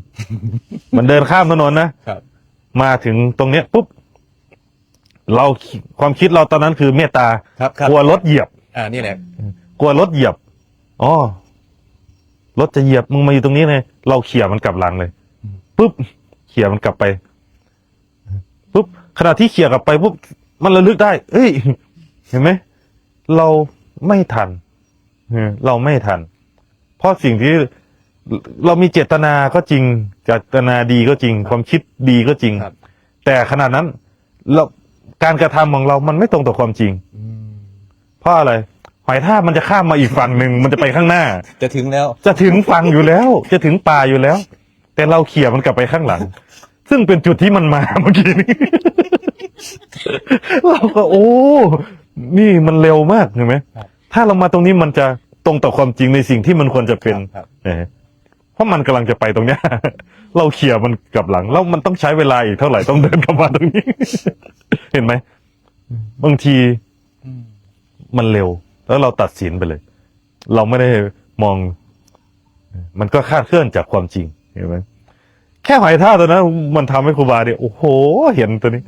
มันเดินข้ามถนนนะครับ มาถึงตรงเนี้ยปุ๊บเราความคิดเราตอนนั้นคือเมตตา ครับ กลัวรถเหยียบ นี่แหละ กลัวรถเหยียบอ๋อรถจะเหยียบมึงมาอยู่ตรงนี้เลยเราเขี่ยมันกลับหลังเลยปุ๊บเขี่ยมันกลับไปปุ๊บขณะที่เขี่ยกลับไปปุ๊บมันระลึกได้เอ้ยเห็นไหมเราไม่ทันเราไม่ทัน เพราะสิ่งที่เรามีเจตนาก็จริงเจตนาดีก็จริง ความคิดดีก็จริง ครับ แต่ขนาดนั้นเราการกระทำของเรามันไม่ตรงต่อความจริง เพราะอะไรหอยทากมันจะข้ามมาอีกฝั่งหนึ่งมันจะไปข้างหน้า จะถึงแล้ว จะถึงฝั่งอยู่แล้ว จะถึงป่าอยู่แล้ว แต่เราเขี่ยมันกลับไปข้างหลัง ซึ่งเป็นจุดที่มันมาเมื่อกี้นี้ เราก็โอ้นี่มันเร็วมากเห็นไหม ครับ ถ้าเรามาตรงนี้มันจะตรงต่อความจริงในสิ่งที่มันควรจะเป็น ครับ เพราะมันกำลังจะไปตรงเนี้ย เราเขี่ยมันกลับหลังแล้วมันต้องใช้เวลาอีกเท่าไหร่ต้องเดินกลับมาตรงนี้ เห็นไหมบางทีมันเร็ว แล้วเราตัดสินไปเลย เราไม่ได้มอง มันก็คลาดเคลื่อนจากความจริงเห็นไหมแค่หอยทากตัวนั้นมันทำให้ครูบาเนี่ยโอ้โหเห็นตัวนี้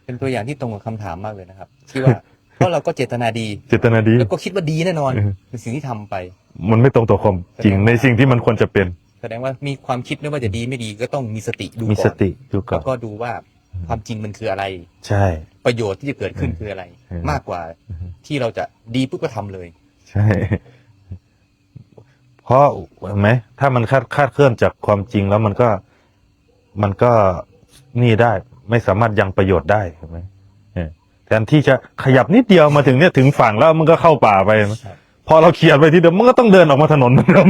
เป็นตัวอย่างที่ตรงกับคำถามมากเลยนะครับที่ว่า เพราะเราก็เจตนาดี เจตนาดี แล้วก็คิดว่าดีแน่นอน อือฮึ ในสิ่งที่ทำไป มันไม่ตรงต่อความจริงในสิ่งที่มันควรจะเป็น แสดงว่ามีความคิดไม่ว่าจะดีไม่ดีก็ต้องมีสติดู มี ก่ ส อน ติดูก่อ แล้ น วก็ดูว่าความจริงมันคืออะไร ใช่ ประโยชน์ที่จะเกิดขึ้นคืออะไร มากกว่าที่เราจะดีปุ๊บก็ทำเลย ใช่ เพราะเห็นไหมถ้ามันคาดเคลื่อนจากความจริงแล้วมันก็นี่ได้ ไม่สามารถยังประโยชน์ได้เห็นไหมแทนที่จะขยับนิดเดียวมาถึงเนี่ยถึงฝั่งแล้วมันก็เข้าป่าไปเห็นไหม ครับ พอเราเขียนไปทีเดียวมันก็ต้องเดินออกมาถนนเดิม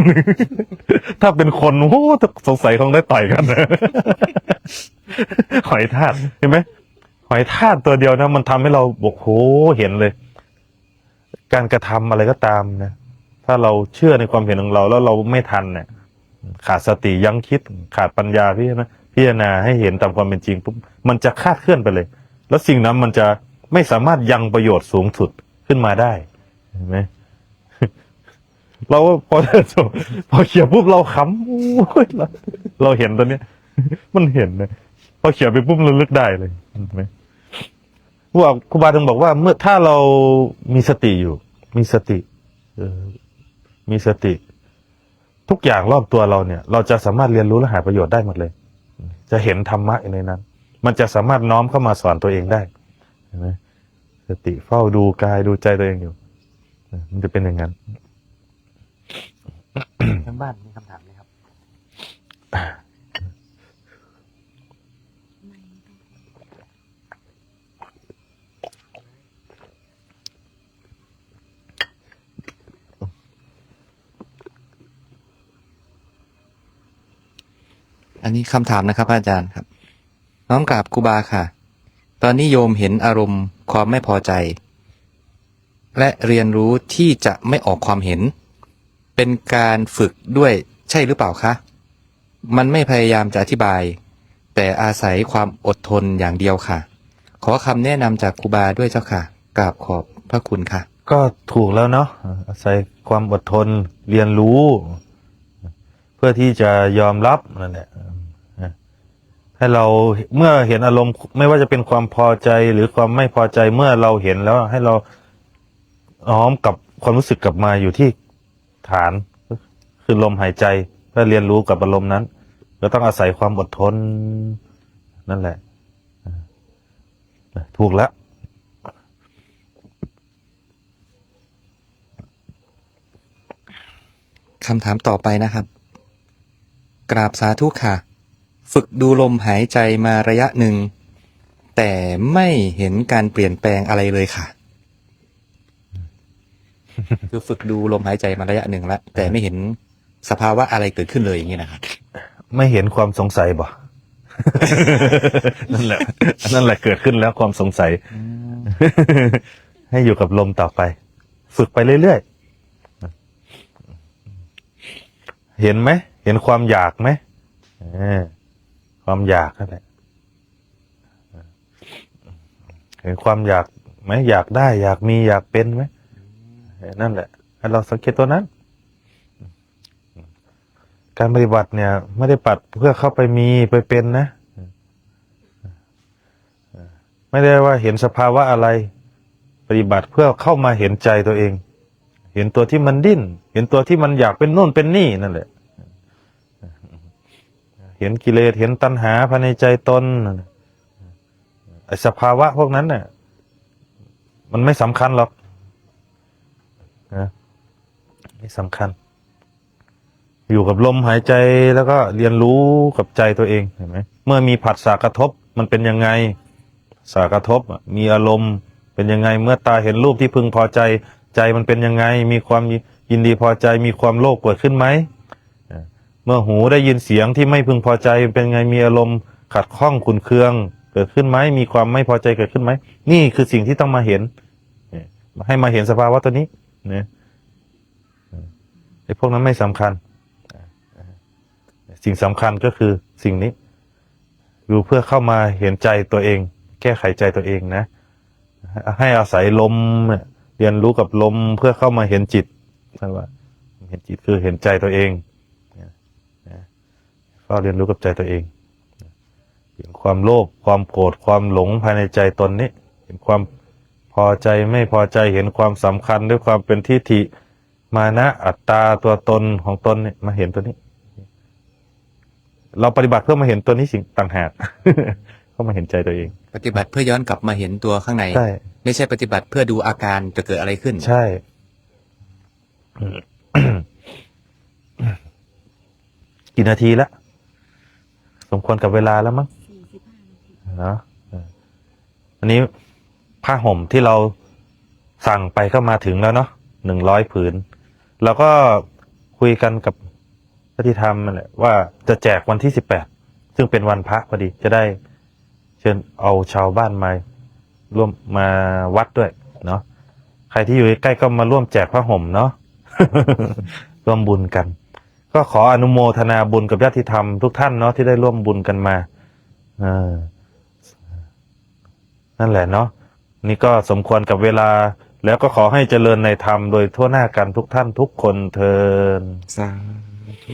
ถ้าเป็นคนโอ้โหสงสัยคงได้ต่อยกันนะ หอยทากเห็นไหมหอยทากตัวเดียวนะมันทำให้เราบอกโหเห็นเลย การกระทำอะไรก็ตามนะถ้าเราเชื่อในความเห็นของเราแล้วเราไม่ทันเนี่ยขาดสติยั้งคิดขาดปัญญาพิจารณาให้เห็นตามความเป็นจริงปุ๊บมันจะคลาดเคลื่อนไปเลย แล้วสิ่งนั้นมันจะไม่สามารถยังประโยชน์สูงสุดขึ้นมาได้เห็นไหม เราพอเขียนปุ๊บเราขำโอ้ยเราเห็นตัวเนี้ย มันเห็นนะพอเขียนไปปุ๊บเราลึกได้เลยเห็นไหมว่าครูบาถึงบอกว่าเมื่อถ้าเรามีสติอยู่ มีสติมีสติ ทุกอย่างรอบตัวเราเนี่ย เราจะสามารถเรียนรู้และหาประโยชน์ได้หมดเลย จะเห็นธรรมะอยู่ในนั้น มันจะสามารถน้อมเข้ามาสอนตัวเองได้เห็นไหมสติเฝ้าดูกายดูใจตัวเองอยู่มันจะเป็นอย่างนั้น ทั้งบ้านมีคำถามไหมครับ อันนี้คำถามนะครับอาจารย์ครับ น้อมกราบครูบาค่ะ ตอนนี้โยมเห็นอารมณ์ความไม่พอใจ และเรียนรู้ที่จะไม่ออกความเห็น เป็นการฝึกด้วยใช่หรือเปล่าคะมันไม่พยายามจะอธิบาย แต่อาศัยความอดทนอย่างเดียวค่ะ ขอคำแนะนำจากครูบาด้วยเจ้าค่ะกราบขอบพระคุณค่ะ ก็ถูกแล้วเนาะอาศัยความอดทนเรียนรู้ เพื่อที่จะยอมรับนั่นแหละให้เราเมื่อเห็นอารมณ์ไม่ว่าจะเป็นความพอใจหรือความไม่พอใจเมื่อเราเห็นแล้วให้เราน้อมกับความรู้สึกกลับมาอยู่ที่ฐานคือลมหายใจเพื่อเรียนรู้กับอารมณ์นั้นเราต้องอาศัยความอดทนนั่นแหละถูกแล้ว คำถามต่อไปนะครับ กราบสาธุค่ะ ฝึกดูลมหายใจมาระยะหนึ่ง แต่ไม่เห็นการเปลี่ยนแปลงอะไรเลยค่ะ คือฝึกดูลมหายใจมาระยะหนึ่งแล้วแต่ไม่เห็นสภาวะอะไรเกิดขึ้นเลยอย่างนี้นะครับ ไม่เห็นความสงสัยบ่ นั่นแหละนั่นแหละเกิดขึ้นแล้วความสงสัย ให้อยู่กับลมต่อไป ฝึกไปเรื่อยๆเห็นไหมเห็นความอยากไหมความอยากนั่นแหละเห็นความอยากไหมอยากได้อยากมีอยากเป็นไหมนั่นแหละให้เราสังเกตตัวนั้น การปฏิบัติเนี่ยไม่ได้ปัดเพื่อเข้าไปมีไปเป็นนะไม่ได้ว่าเห็นสภาวะอะไรปฏิบัติเพื่อเข้ามาเห็นใจตัวเอง เห็นตัวที่มันดิ้นเห็นตัวที่มันอยากเป็นโน่นเป็นนี่นั่นแหละเห็นกิเลสเห็นตัณหาภายในใจตนไอ้สภาวะพวกนั้นเนี่ยมันไม่สำคัญหรอกนะไม่สำคัญอยู่กับลมหายใจแล้วก็เรียนรู้กับใจตัวเองเห็นไหมเมื่อมีผัสสะกระทบมันเป็นยังไงสะกระทบมีอารมณ์เป็นยังไงเมื่อตาเห็นรูปที่พึงพอใจใจมันเป็นยังไงมีความยินดีพอใจมีความโลภเกิดขึ้นไหมเมื่อหูได้ยินเสียงที่ไม่พึงพอใจเป็นไงมีอารมณ์ขัดข้องขุ่นเคืองเกิดขึ้นไหมมีความไม่พอใจเกิดขึ้นไหมนี่คือสิ่งที่ต้องมาเห็นให้มาเห็นสภาวะตัวนี้เนี่ยไอ้พวกนั้นไม่สำคัญสิ่งสำคัญก็คือสิ่งนี้อยู่เพื่อเข้ามาเห็นใจตัวเองแก้ไขใจตัวเองนะให้อาศัยลมเรียนรู้กับลมเพื่อเข้ามาเห็นจิตว่าเห็นจิตคือเห็นใจตัวเองเฝ้าเรียนรู้กับใจตัวเองเห็นความโลภความโกรธความหลงภายในใจตนนี้เห็นความพอใจไม่พอใจเห็นความสำคัญด้วยความเป็นทิฏฐิมานะอัตตาตัวตนของตนเนี่ยมาเห็นตัวนี้เราปฏิบัติเพื่อมาเห็นตัวนี้สิ่งต่างหาก เข้ามาเห็นใจตัวเอง ปฏิบัติเพื่อย้อนกลับมาเห็นตัวข้างใน ใช่ ไม่ใช่ปฏิบัติเพื่อดูอาการจะเกิดอะไรขึ้น ใช่ กี่นาทีแล้วสมควรกับเวลาแล้วมั้ง 45 นาที เนาะอันนี้ผ้าห่มที่เราสั่งไปก็มาถึงแล้วเนาะ100 ผืนเราก็คุยกันกับพระที่ทำนั่นแหละว่าจะแจกวันที่18ซึ่งเป็นวันพระพอดีจะได้เชิญเอาชาวบ้านมาร่วมมาวัดด้วยเนาะใครที่อยู่ใกล้ก็มาร่วมแจกผ้าห่มเนาะ ร่วมบุญกัน ก็ขออนุโมทนาบุญกับญาติธรรมทุกท่านเนาะที่ได้ร่วมบุญกันมานั่นแหละเนาะนี่ก็สมควรกับเวลาแล้วก็ขอให้เจริญในธรรมโดยทั่วหน้ากันทุกท่านทุกคนเทิน สาธุ